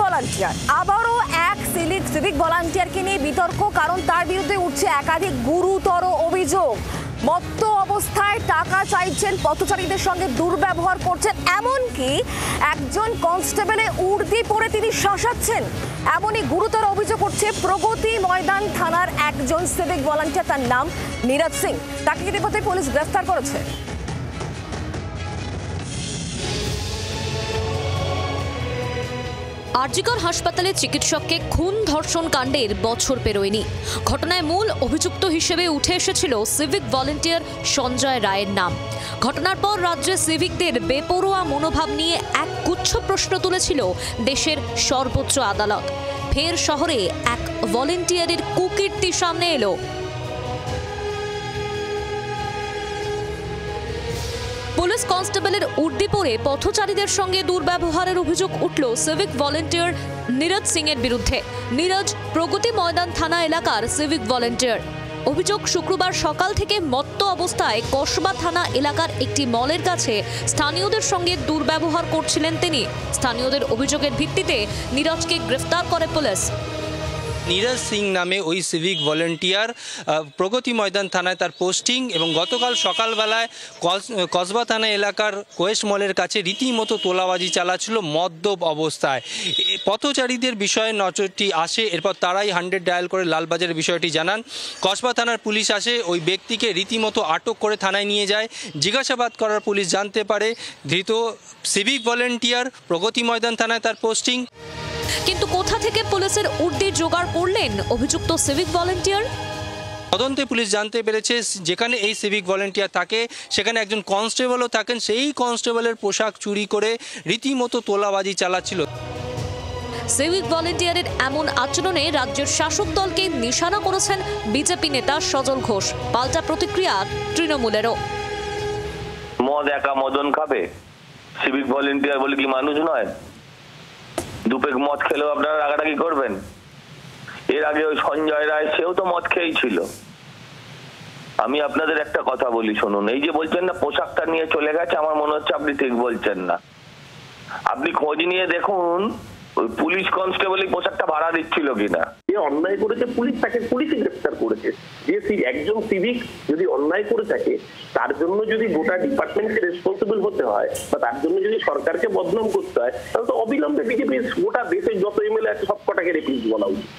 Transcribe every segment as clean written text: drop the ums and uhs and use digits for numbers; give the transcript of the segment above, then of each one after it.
Volunteer, আবারও এক civic ভলান্টিয়ারকে নিয়ে বিতর্ক, কারণ তার বিরুদ্ধে উঠছে একাধিক গুরুতর অভিযোগ। মত্ত অবস্থায় টাকা চাইছেন, পথচারীদের সঙ্গে দুর্ব্যবহার করছেন, এমনকি একজন কনস্টেবলে উর্দি পরে তিনি শাসাচ্ছেন। এমনই গুরুতর অভিযোগ উঠছে প্রগতি ময়দান থানার একজন সিভিক ভলান্টিয়ার, তার নাম নীরজ সিং। তাকে ইতিমধ্যে পুলিশ গ্রেফতার করেছে। আরজিকর হাসপাতালে চিকিৎসককে খুন ধর্ষণ কাণ্ডের বছর পেরোয়নি। ঘটনায় মূল অভিযুক্ত হিসেবে উঠে এসেছিল সিভিক ভলান্টিয়ার সঞ্জয় রায়ের নাম। ঘটনার পর রাজ্যে সিভিকদের বেপরোয়া মনোভাব নিয়ে এক গুচ্ছ প্রশ্ন তুলেছিল দেশের সর্বোচ্চ আদালত। ফের শহরে এক ভলান্টিয়ারের কুকীর্তি সামনে এলো। পুলিশ কনস্টেবলের উর্দি পরে পথচারীদের সঙ্গে দুর্ব্যবহারের অভিযোগ উঠল সিভিক ভলান্টিয়ার নীরজ সিং এর বিরুদ্ধে। নীরজ প্রগতি ময়দান থানা এলাকার সিভিক ভলান্টিয়ার। অভিযোগ, শুক্রবার সকাল থেকে মত্ত অবস্থায় কসবা থানা এলাকার একটি মলের কাছে স্থানীয়দের সঙ্গে দুর্ব্যবহার করছিলেন তিনি। স্থানীয়দের অভিযোগের ভিত্তিতে নীরজকে গ্রেফতার করে পুলিশ। নীরজ সিং নামে ওই সিভিক ভলান্টিয়ার প্রগতি ময়দান থানায় তার পোস্টিং, এবং গতকাল সকালবেলায় কসবা থানা এলাকার কোয়েস্ট মলের কাছে রীতিমতো তোলাবাজি চালাচ্ছিল মদ্যপ অবস্থায়। পথচারীদের বিষয়ে নজরটি আসে, এরপর তারাই 100 ডায়াল করে লালবাজারের বিষয়টি জানান। কসবা থানার পুলিশ আসে, ওই ব্যক্তিকে রীতিমতো আটক করে থানায় নিয়ে যায়। জিজ্ঞাসাবাদ করার পুলিশ জানতে পারে ধৃত সিভিক ভলান্টিয়ার প্রগতি ময়দান থানায় তার পোস্টিং। কিন্তু কোথা থেকে পুলিশের উর্দি জোগাড় করলেন অভিযুক্ত সিভিক ভলান্টিয়ার? তদন্তে পুলিশ জানতে পেরেছে যেখানে এই সিভিক ভলান্টিয়ার থাকে সেখানে একজন কনস্টেবলও থাকেন। সেই কনস্টেবলের পোশাক চুরি করে রীতিমতো তোলাবাজি চালাচ্ছিল। সিভিক ভলান্টিয়ারের এমন আচরণে রাজ্যের শাসক দলকে নিশানা করেছেন বিজেপি নেতা সজল ঘোষ। পাল্টা প্রতিক্রিয়া তৃণমূলেরও। মদ একা মদন খাবে? সিভিক ভলান্টিয়ার বলে কি মানুষ নয়? দুপেক মদ খেলেও আপনারা রাগারাগি করবেন? এর আগে ওই সঞ্জয় রায়, সেও তো মদ খেয়েই ছিল। আমি আপনাদের একটা কথা বলি, শুনুন। এই যে বলছেন না পোশাকটা নিয়ে চলে গেছে, আমার মনে হচ্ছে আপনি ঠিক বলছেন না। আপনি খোঁজ নিয়ে দেখুন ওই পুলিশ কনস্টেবল এই পোশাকটা ভাড়া দিচ্ছিল কিনা। যে অন্যায় করেছে পুলিশ তাকে পুলিশই গ্রেফতার করেছে। যে একজন সিভিক যদি অন্যায় করে থাকে তার জন্য যদি গোটা ডিপার্টমেন্টকে রেসপন্সিবল হতে হয় বা তার জন্য যদি সরকারকে বদনাম করতে হয়, তাহলে তো অবিলম্বে বিজেপি গোটা দেশের যত এমএলএ আছে সব কটাকে রেপিস বলা উচিত।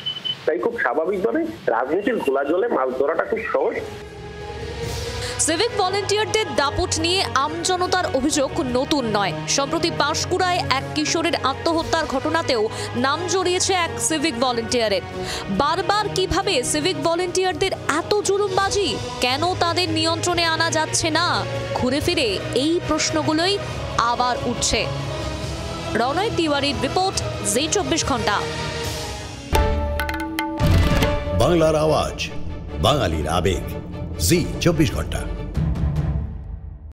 তাই খুব স্বাভাবিকভাবে রাজনীতির ঘোলা জলে মাছ ধরাটা খুব সহজ। সিভিক ভলান্টিয়ারদের দাপট নিয়ে আমজনতার অভিযোগ নতুন নয়। সম্প্রতি পাঁশকুড়ায় এক কিশোরের আত্মহত্যার ঘটনাতেও নাম জড়িয়েছে এক সিভিক ভলান্টিয়ারের। বারবার কিভাবে সিভিক ভলান্টিয়ারদের এত জুলুমবাজি, কেন তাদের নিয়ন্ত্রণে আনা যাচ্ছে না? ঘুরে ফিরে এই প্রশ্নগুলোই আবার উঠছে। রনয় তিওয়ারির রিপোর্ট, জি 24 ঘন্টা। বাংলার আওয়াজ, বাঙালির আবেগ, জি 24 ঘন্টা।